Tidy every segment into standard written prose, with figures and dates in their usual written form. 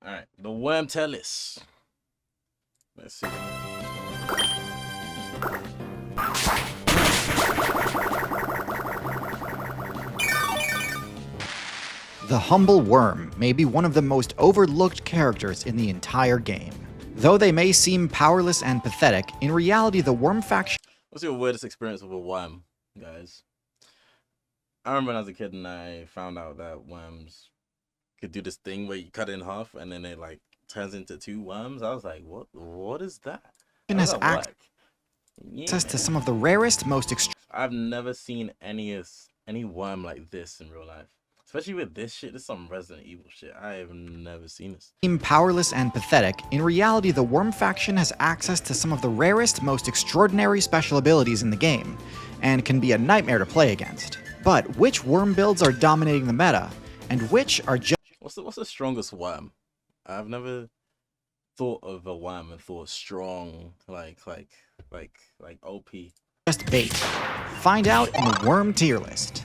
All right, the Wormtalis. Let's see. The humble worm may be one of the most overlooked characters in the entire game. Though they may seem powerless and pathetic, in reality the worm faction... What's your weirdest experience with a worm, guys? I remember when I was a kid and I found out that worms could do this thing where you cut it in half and then it like turns into two worms. I was like, what is that? has access to some of the rarest, most I've never seen any worm like this in real life. Especially with this shit. This is some Resident Evil shit. I have never seen this. Powerless and pathetic, in reality the worm faction has access to some of the rarest, most extraordinary special abilities in the game, and can be a nightmare to play against. But which worm builds are dominating the meta, and which are just... What's the strongest worm? I've never thought of a worm and thought strong, like OP. Just bait. Find out in the worm tier list.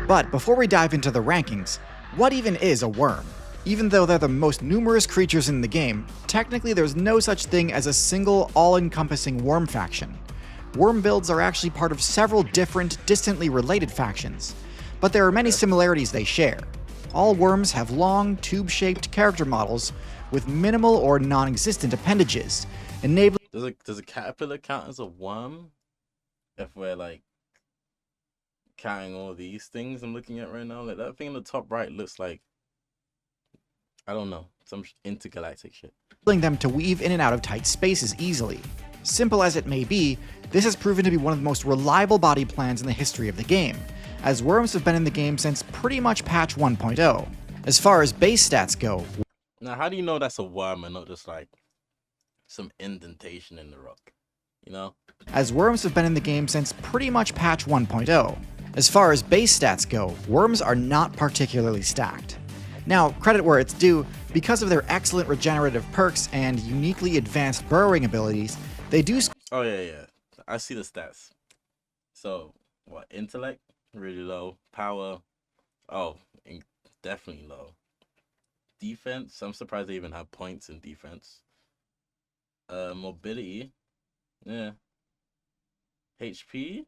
But before we dive into the rankings, what even is a worm? Even though they're the most numerous creatures in the game, technically there's no such thing as a single, all-encompassing worm faction. Worm builds are actually part of several different, distantly related factions, but there are many similarities they share. All worms have long, tube-shaped character models with minimal or non-existent appendages, enabling... Does a caterpillar count as a worm? If we're like counting all these things I'm looking at right now, like that thing in the top right looks like, I don't know, some intergalactic shit. Enabling them to weave in and out of tight spaces easily. Simple as it may be, this has proven to be one of the most reliable body plans in the history of the game, as worms have been in the game since pretty much patch 1.0. As far as base stats go... Now, how do you know that's a worm and not just like some indentation in the rock, you know? As worms have been in the game since pretty much patch 1.0. As far as base stats go, worms are not particularly stacked. Now, credit where it's due, because of their excellent regenerative perks and uniquely advanced burrowing abilities, they do... Oh yeah, I see the stats. So, what, intellect? Really low. Power? Oh, definitely low. Defense? I'm surprised they even have points in defense. Mobility? Yeah. HP?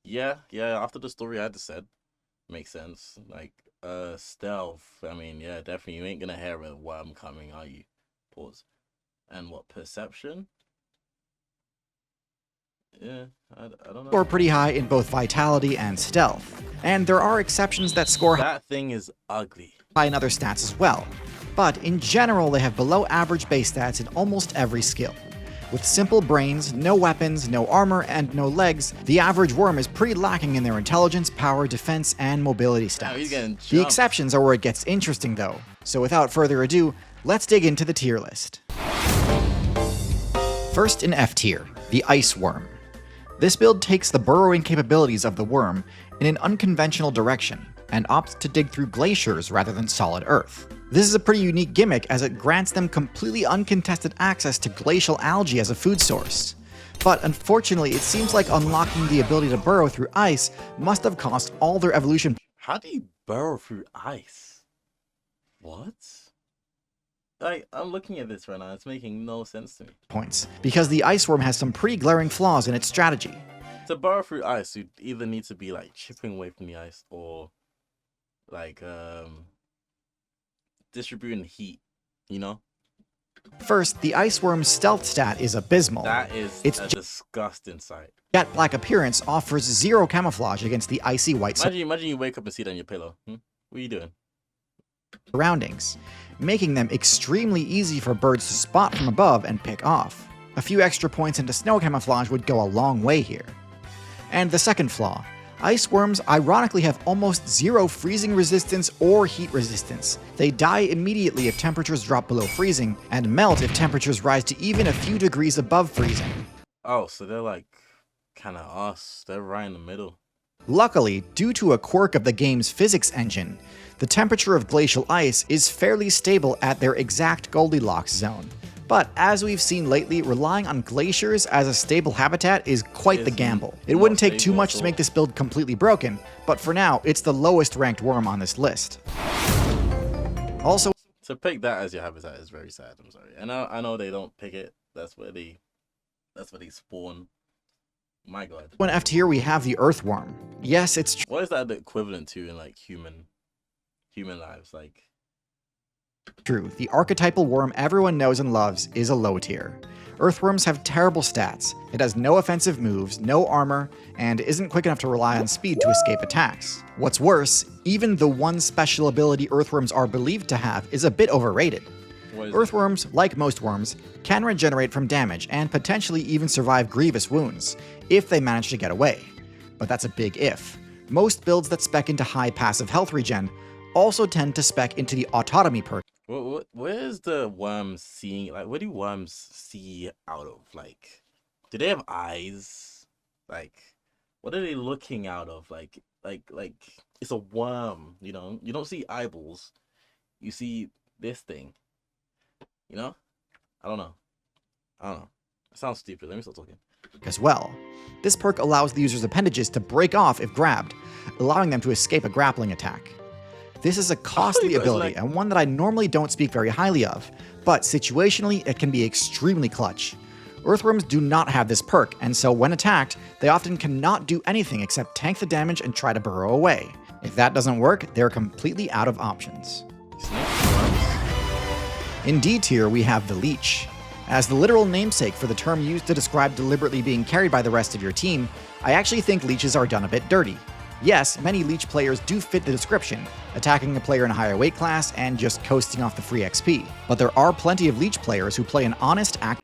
Yeah, after the story I just said. Makes sense. Like, stealth. I mean, yeah, definitely. You ain't gonna hear a worm coming, are you? Pause. And what, perception? Yeah, I don't know. Score pretty high in both vitality and stealth. And there are exceptions that score that thing is ugly. High in other stats as well. But in general, they have below average base stats in almost every skill. With simple brains, no weapons, no armor, and no legs, the average worm is pretty lacking in their intelligence, power, defense, and mobility stats. The exceptions are where it gets interesting though. So without further ado, let's dig into the tier list. First in F tier, the Ice Worm. This build takes the burrowing capabilities of the worm in an unconventional direction, and opts to dig through glaciers rather than solid earth. This is a pretty unique gimmick as it grants them completely uncontested access to glacial algae as a food source. But unfortunately, it seems like unlocking the ability to burrow through ice must have cost all their evolution. How do you burrow through ice? What? Like, I'm looking at this right now, it's making no sense to me. Points, because the ice worm has some pretty glaring flaws in its strategy. To burrow through ice, you either need to be like chipping away from the ice or like distributing heat, you know? First, the ice worm's stealth stat is abysmal. That is a disgusting sight. Jet black appearance offers zero camouflage against the icy white imagine you wake up and see that on your pillow. What are you doing? Surroundings, making them extremely easy for birds to spot from above and pick off. A few extra points into snow camouflage would go a long way here. And the second flaw, ice worms ironically have almost zero freezing resistance or heat resistance. They die immediately if temperatures drop below freezing, and melt if temperatures rise to even a few degrees above freezing. Oh, so they're like kind of us. They're right in the middle. Luckily, due to a quirk of the game's physics engine, the temperature of glacial ice is fairly stable at their exact Goldilocks zone. But as we've seen lately, relying on glaciers as a stable habitat is quite the gamble. It wouldn't take too much to make this build completely broken, but for now, it's the lowest ranked worm on this list. Also, To pick that as your habitat is very sad. I'm sorry. And I know they don't pick it. That's where they spawn. My God. in F tier we have the earthworm. Yes, it's What is that the equivalent to in like human lives? Like, true, the archetypal worm everyone knows and loves is a low tier. Earthworms have terrible stats. It has no offensive moves, no armor, and isn't quick enough to rely on speed to escape attacks. What's worse, even the one special ability earthworms are believed to have is a bit overrated. what is it? Earthworms, like most worms, can regenerate from damage and potentially even survive grievous wounds, if they manage to get away. But that's a big if. Most builds that spec into high passive health regen also tend to spec into the autotomy perk. Where's the worm seeing? Like, what do worms see out of? Like, do they have eyes? Like, what are they looking out of? Like, it's a worm. You know, you don't see eyeballs. You see this thing. You know, I don't know. It sounds stupid. Let me stop talking. As well. This perk allows the user's appendages to break off if grabbed, allowing them to escape a grappling attack. This is a costly ability and one that I normally don't speak very highly of, but situationally it can be extremely clutch. Earthworms do not have this perk, and so when attacked, they often cannot do anything except tank the damage and try to burrow away. If that doesn't work, they're completely out of options. In D tier, we have the Leech. As the literal namesake for the term used to describe deliberately being carried by the rest of your team, I actually think leeches are done a bit dirty. Yes, many leech players do fit the description, attacking a player in a higher weight class and just coasting off the free XP. But there are plenty of leech players who play an honest act.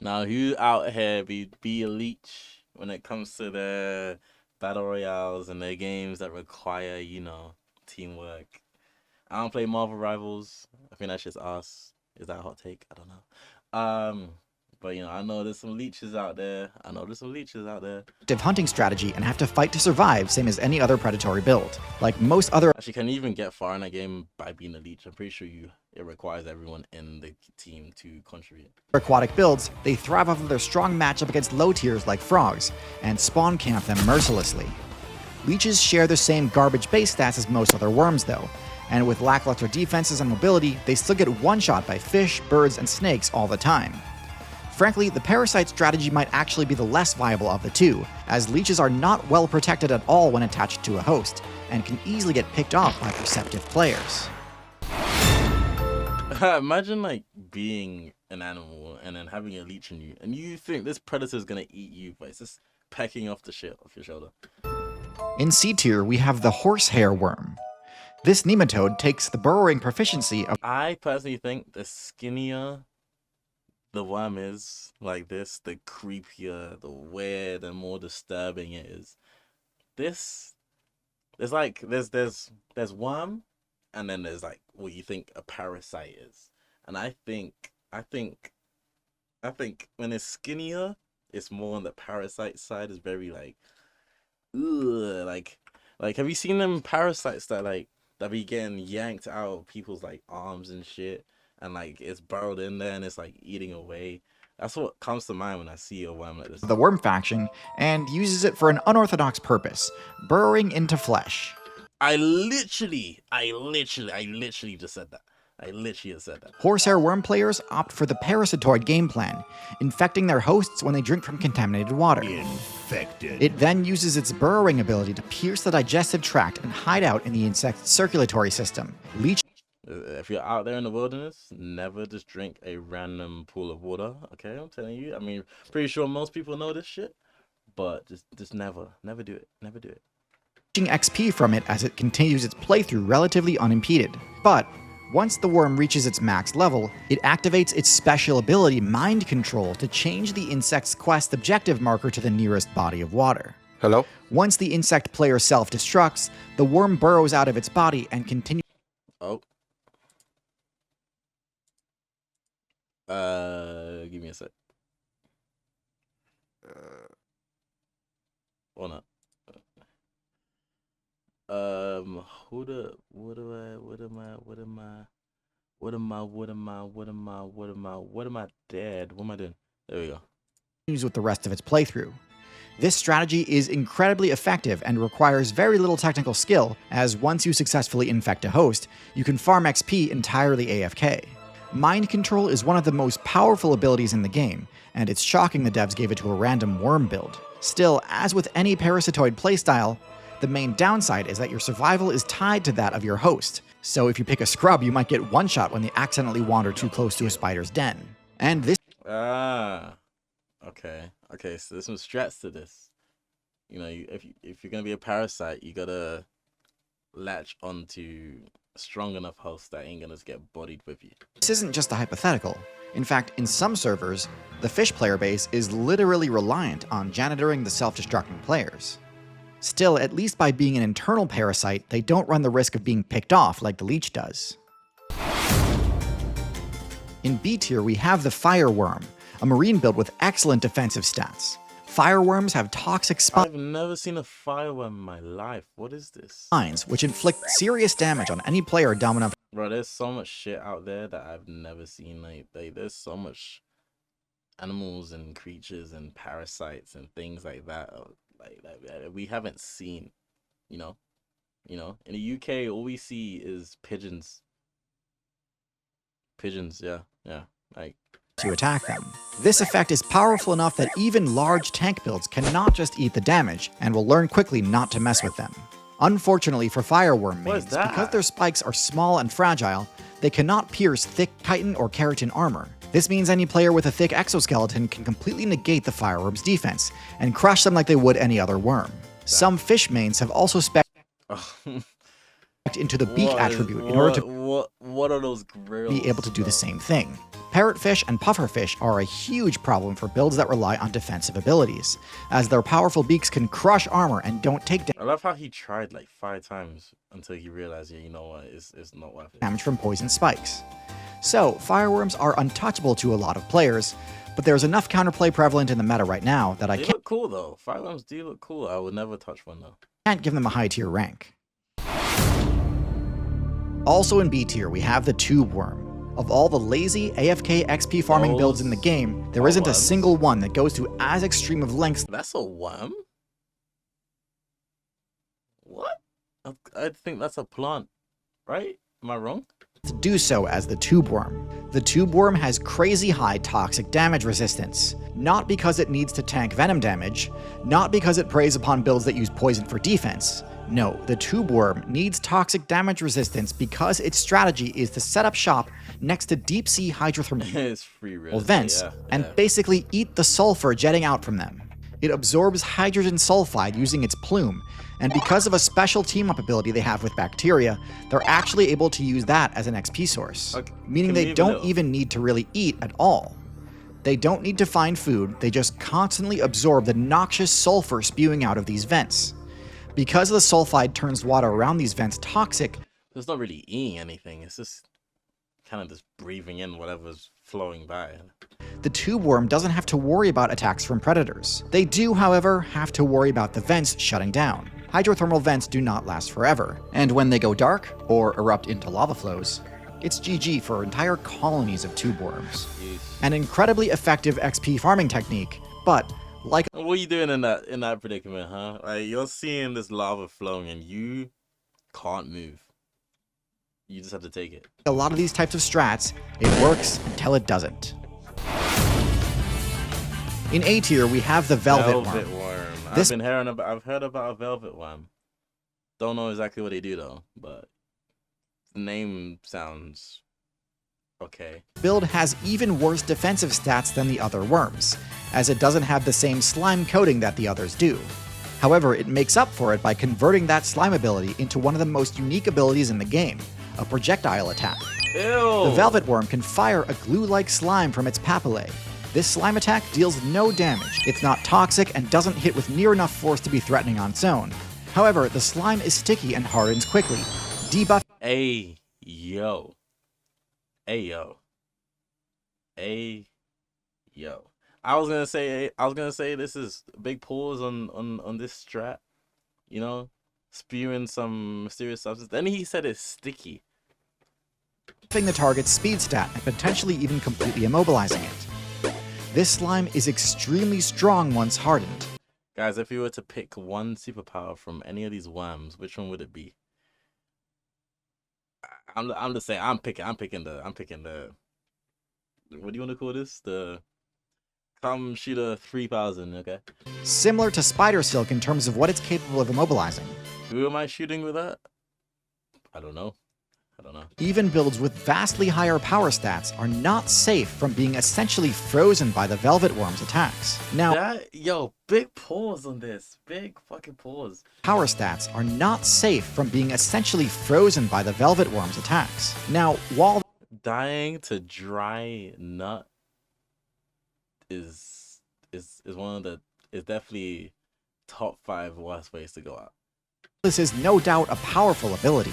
Now, who out here be a leech when it comes to the battle royales and the games that require, you know, teamwork? I don't play Marvel Rivals. I think that's just us. Is that a hot take? I don't know. But you know, I know there's some leeches out there. Active hunting strategy and have to fight to survive, same as any other predatory build. Like most other Actually, can you even get far in that game by being a leech? I'm pretty sure it requires everyone in the team to contribute. aquatic builds, they thrive off of their strong matchup against low tiers like frogs, and spawn camp them mercilessly. Leeches share the same garbage base stats as most other worms though, and with lackluster defenses and mobility, they still get one-shot by fish, birds, and snakes all the time. Frankly, the parasite strategy might actually be the less viable of the two, as leeches are not well protected at all when attached to a host, and can easily get picked off by perceptive players. Imagine like being an animal and then having a leech in you, and you think this predator is gonna eat you, but it's just pecking off the shit off your shoulder. In C tier, we have the horsehair worm. This nematode takes the burrowing proficiency of I personally think the skinnier the worm is like this, the creepier, the weird, and more disturbing it is. There's worm, and then there's like what you think a parasite is, and I think when it's skinnier, it's more on the parasite side. Is very like, ugh, like have you seen them parasites that be getting yanked out of people's like arms and shit? And like it's burrowed in there and it's like eating away. That's what comes to mind when I see a worm like this. the worm faction, and uses it for an unorthodox purpose, burrowing into flesh. I literally just said that. Horsehair worm players opt for the parasitoid game plan, infecting their hosts when they drink from contaminated water. Infected. It then uses its burrowing ability to pierce the digestive tract and hide out in the insect's circulatory system. Leech If you're out there in the wilderness, never just drink a random pool of water. Okay, I'm telling you. I mean, pretty sure most people know this shit, but just never do it. Never do it. XP from it as it continues its playthrough relatively unimpeded. But once the worm reaches its max level, it activates its special ability Mind Control to change the insect's quest objective marker to the nearest body of water. Hello? Once the insect player self-destructs, the worm burrows out of its body and continues. Oh. Give me a sec. Or not. What am I dead? What am I doing? There we go. With the rest of its playthrough. This strategy is incredibly effective and requires very little technical skill, as once you successfully infect a host, you can farm XP entirely AFK. Mind Control is one of the most powerful abilities in the game, and it's shocking the devs gave it to a random worm build. Still, as with any parasitoid playstyle, the main downside is that your survival is tied to that of your host, so if you pick a scrub, you might get one-shot when they accidentally wander too close to a spider's den. And this Okay, so there's some strats to this. You know, if you're gonna be a parasite, you gotta latch onto a strong enough host that ain't gonna get bodied with you. This isn't just a hypothetical. In fact, in some servers, the fish player base is literally reliant on janitoring the self-destructing players. Still, at least by being an internal parasite, they don't run the risk of being picked off like the leech does. In B tier, we have the Fireworm, a marine build with excellent defensive stats. Fireworms have toxic I've never seen a fireworm in my life. What is this? spines, which inflict serious damage on any player dumb enough. Bro, there's so much shit out there that I've never seen. Like there's so much animals and creatures and parasites and things like that. Like we haven't seen. You know, in the UK, all we see is pigeons. Pigeons, yeah. Like. To attack them. This effect is powerful enough that even large tank builds cannot just eat the damage, and will learn quickly not to mess with them. Unfortunately for Fireworm mains, because their spikes are small and fragile, they cannot pierce thick chitin or keratin armor. This means any player with a thick exoskeleton can completely negate the Fireworm's defense, and crush them like they would any other worm. Some fish mains have also spec into the beak attribute in order to what are those grills, be able to do the same thing. Parrotfish and pufferfish are a huge problem for builds that rely on defensive abilities, as their powerful beaks can crush armor and don't take I love how he tried like 5 times until he realized, yeah, you know what, it's not worth it. damage from poison spikes. So, Fireworms are untouchable to a lot of players, but there's enough counterplay prevalent in the meta right now that I They look cool though. Fireworms do look cool. I would never touch one though. can't give them a high tier rank. Also in B tier, we have the Tube Worm. Of all the lazy AFK XP farming builds in the game, there isn't a single one that goes to as extreme of lengths. That's a worm? What? I think that's a plant, right? Am I wrong? To do so as the Tube Worm. The Tube Worm has crazy high toxic damage resistance, not because it needs to tank venom damage, not because it preys upon builds that use poison for defense. No, the Tube Worm needs toxic damage resistance because its strategy is to set up shop next to deep sea hydrothermal It's free vents and basically eat the sulfur jetting out from them. It absorbs hydrogen sulfide using its plume, and because of a special team-up ability they have with bacteria, they're actually able to use that as an XP source, meaning they don't even need to really eat at all. They don't need to find food, they just constantly absorb the noxious sulfur spewing out of these vents. Because the sulfide turns water around these vents toxic, it's not really eating anything, it's just kind of just breathing in whatever's flowing by. The Tube Worm doesn't have to worry about attacks from predators. They do, however, have to worry about the vents shutting down. Hydrothermal vents do not last forever, and when they go dark, or erupt into lava flows, it's GG for entire colonies of Tube Worms. An incredibly effective XP farming technique, but like what are you doing in that predicament, huh? Like you're seeing this lava flowing and you can't move. You just have to take it. a lot of these types of strats, it works until it doesn't. In A tier, we have the Velvet Worm. I've heard about a Velvet Worm. Don't know exactly what they do though, but the name sounds okay. Build has even worse defensive stats than the other worms, as it doesn't have the same slime coating that the others do. However, it makes up for it by converting that slime ability into one of the most unique abilities in the game, a projectile attack. Ew. The Velvet Worm can fire a glue-like slime from its papillae. This slime attack deals no damage, it's not toxic, and doesn't hit with near enough force to be threatening on its own. However, the slime is sticky and hardens quickly, debuff. Hey, yo. Hey, yo. Hey, yo. I was gonna say this is big pause on this strat, you know, spewing some mysterious substance. Then he said it's sticky. Buffing the target's speed stat and potentially even completely immobilizing it. This slime is extremely strong once hardened. Guys, if you were to pick one superpower from any of these worms, which one would it be? I'm just saying. I'm picking the. What do you want to call this? The Come Shooter 3000. Okay. Similar to Spider Silk in terms of what it's capable of immobilizing. Who am I shooting with that? I don't know. Even builds with vastly higher power stats are not safe from being essentially frozen by the Velvet Worm's attacks. Now, Big pause on this. Big fucking pause. power stats are not safe from being essentially frozen by the Velvet Worm's attacks. Now, while Dying to dry nut is one of the is definitely top 5 worst ways to go out. this is no doubt a powerful ability,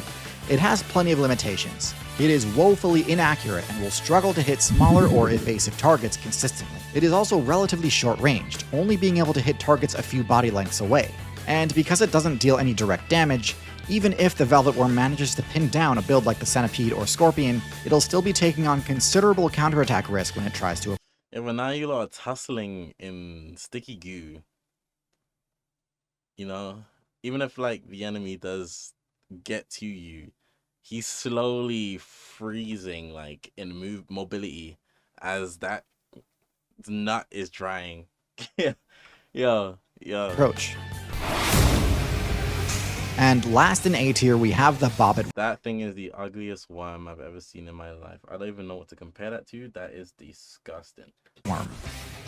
it has plenty of limitations. It is woefully inaccurate and will struggle to hit smaller or evasive targets consistently. It is also relatively short-ranged, only being able to hit targets a few body lengths away. And because it doesn't deal any direct damage, even if the Velvet Worm manages to pin down a build like the Centipede or Scorpion, it'll still be taking on considerable counterattack risk when it tries to. Yeah, but now you lot are tussling in sticky goo. You know, even if like the enemy does get to you, he's slowly freezing like in mobility as that nut is drying. Yo. Approach. And last in A tier, we have the Bobbit That thing is the ugliest worm I've ever seen in my life. I don't even know what to compare that to. That is disgusting. Worm.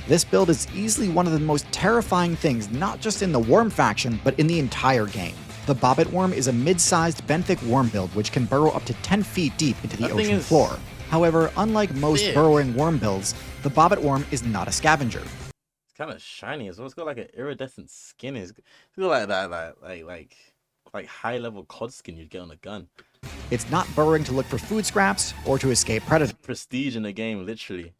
This build is easily one of the most terrifying things, not just in the Worm faction, but in the entire game. The Bobbit Worm is a mid-sized benthic worm build which can burrow up to 10 feet deep into the ocean floor. However, unlike most burrowing worm builds, the Bobbit Worm is not a scavenger. It's kind of shiny as well. It's got like an iridescent skin. It's got like that, like high-level cod skin you'd get on a gun. It's not burrowing to look for food scraps or to escape predators. Prestige in the game, literally.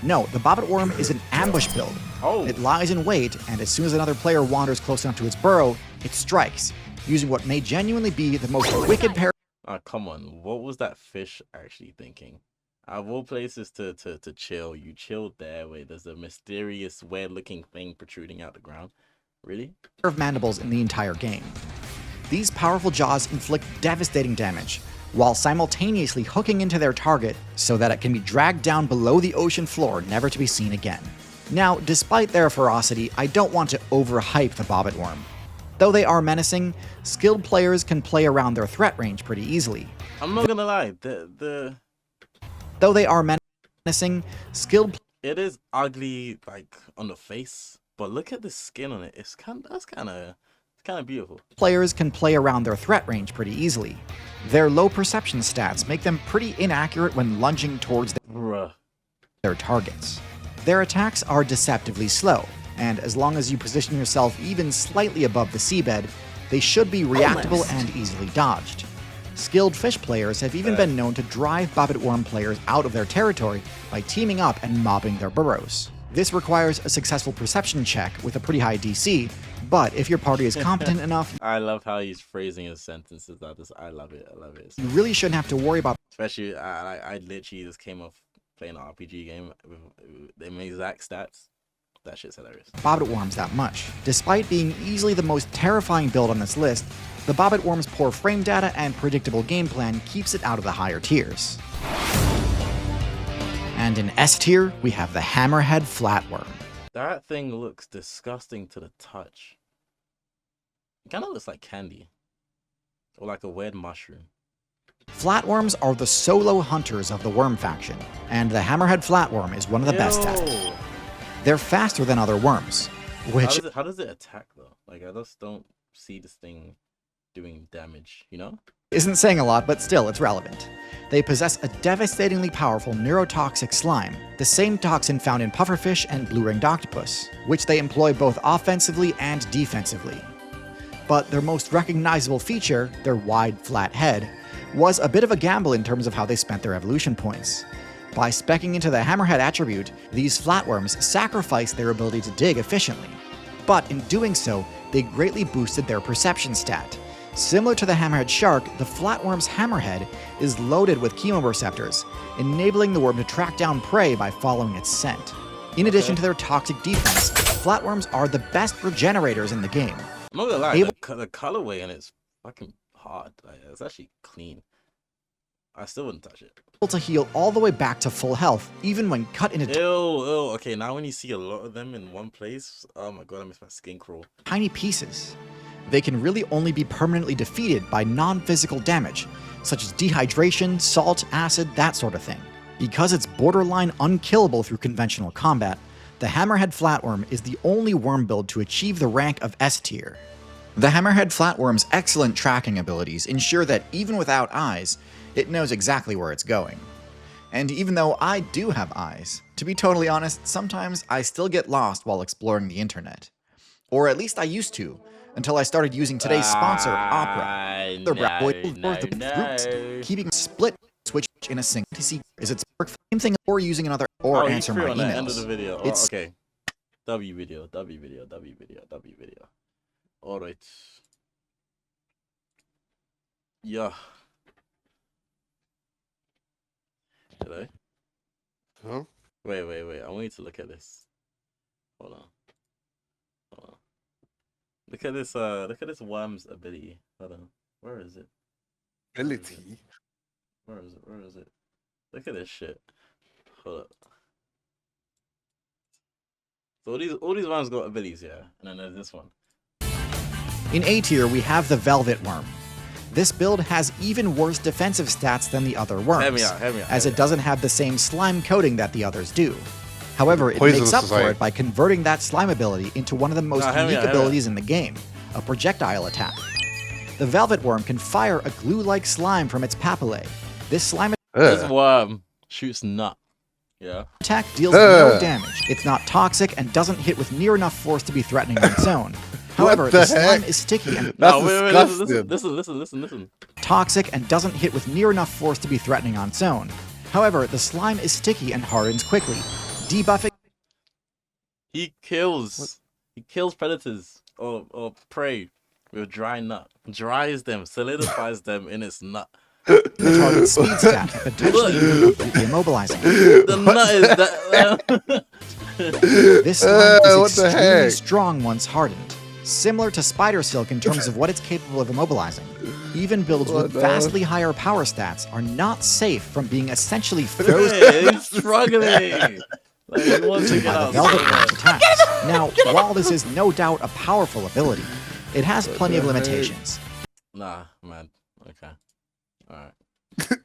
No, the Bobbit Worm is an ambush build. Oh. It lies in wait, and as soon as another player wanders close enough to its burrow, it strikes, using what may genuinely be the most wicked pair. Oh, come on. What was that fish actually thinking? Out of all places to chill, you chilled there where there's a mysterious, weird-looking thing protruding out the ground. Really? Of mandibles in the entire game. These powerful jaws inflict devastating damage, while simultaneously hooking into their target so that it can be dragged down below the ocean floor, never to be seen again. Now, despite their ferocity, I don't want to overhype the Bobbit Worm. Though they are menacing, skilled players can play around their threat range pretty easily. I'm not gonna lie, Though they are menacing, skilled it is ugly, like, on the face, but look at the skin on it. It's kind of beautiful. Players can play around their threat range pretty easily. Their low perception stats make them pretty inaccurate when lunging towards their targets. Their attacks are deceptively slow, and as long as you position yourself even slightly above the seabed, they should be reactable and easily dodged. Skilled fish players have even been known to drive Bobbit Worm players out of their territory by teaming up and mobbing their burrows. This requires a successful perception check with a pretty high DC, but if your party is competent enough, I love how he's phrasing his sentences. I love it. you really shouldn't have to worry about. Especially, I literally just came off playing an RPG game with the exact stats. That shit's hilarious. Bobbit Worms that much. Despite being easily the most terrifying build on this list, the Bobbit Worm's poor frame data and predictable game plan keeps it out of the higher tiers. And in S tier, we have the Hammerhead Flatworm. That thing looks disgusting to the touch. It kind of looks like candy. Or like a weird mushroom. Flatworms are the solo hunters of the Worm faction, and the Hammerhead Flatworm is one of the best at it. They're faster than other worms, which... How does it attack, though? Like, I just don't see this thing doing damage, you know? Isn't saying a lot, but still, it's relevant. They possess a devastatingly powerful neurotoxic slime, the same toxin found in pufferfish and blue-ringed octopus, which they employ both offensively and defensively. But their most recognizable feature, their wide, flat head, was a bit of a gamble in terms of how they spent their evolution points. By speccing into the Hammerhead attribute, these flatworms sacrificed their ability to dig efficiently. But in doing so, they greatly boosted their perception stat. Similar to the Hammerhead shark, the flatworm's hammerhead is loaded with chemoreceptors, enabling the worm to track down prey by following its scent. In addition to their toxic defense, flatworms are the best regenerators in the game. I'm not gonna lie, Able- the colorway and it's fucking hard. Like, it's actually clean. I still wouldn't touch it. To heal all the way back to full health, even when cut into Ew. Okay, now when you see a lot of them in one place, oh my god, I miss my skin crawl. tiny pieces. They can really only be permanently defeated by non-physical damage, such as dehydration, salt, acid, that sort of thing. Because it's borderline unkillable through conventional combat, the Hammerhead Flatworm is the only worm build to achieve the rank of S tier. The Hammerhead Flatworm's excellent tracking abilities ensure that even without eyes, it knows exactly where it's going. And even though I do have eyes, to be totally honest, sometimes I still get lost while exploring the internet. Or at least I used to, until I started using today's sponsor, Opera. The groups, keeping split switch in a single TC is its same thing or using another or answer my on the end of emails. the video. It's okay. W video. Alright. Yeah. Did I? Huh? Wait. I want you to look at this. Hold on. Look at this worm's ability. Hold on. Where is it? Ability. Where is it? Look at this shit. Hold up. So all these worms got abilities, yeah. And then there's this one. In A tier, we have the Velvet Worm. This build has even worse defensive stats than the other worms, Hear me out. as it doesn't have the same slime coating that the others do. However, it Poisonous makes up for society. it by converting that slime ability into one of the most hear me unique out. abilities in the game, a projectile attack. The Velvet Worm can fire a glue-like slime from its papillae. This slime This Ugh. worm shoots nut. Yeah. attack deals no Ugh. damage. It's not toxic and doesn't hit with near enough force to be threatening on its own. However, the the slime heck? is sticky and That's Wait, disgusting. listen. toxic and doesn't hit with near enough force to be threatening on its own. However, the slime is sticky and hardens quickly, debuffing He kills predators or prey with dry nut. Dries them, solidifies them in its nut. the target's speed stat, potentially immobilizing. The nut is that. This slime is what the extremely heck? strong once hardened, similar to Spider Silk in terms of what it's capable of immobilizing. Even builds What with the- vastly higher power stats are not safe from being essentially frozen Hey, he's struggling. Like, he wants to get by the out. Velvet Worm's attacks. Now, while this is no doubt a powerful ability, it has plenty of the heck? limitations. Nah, man. Okay. All right.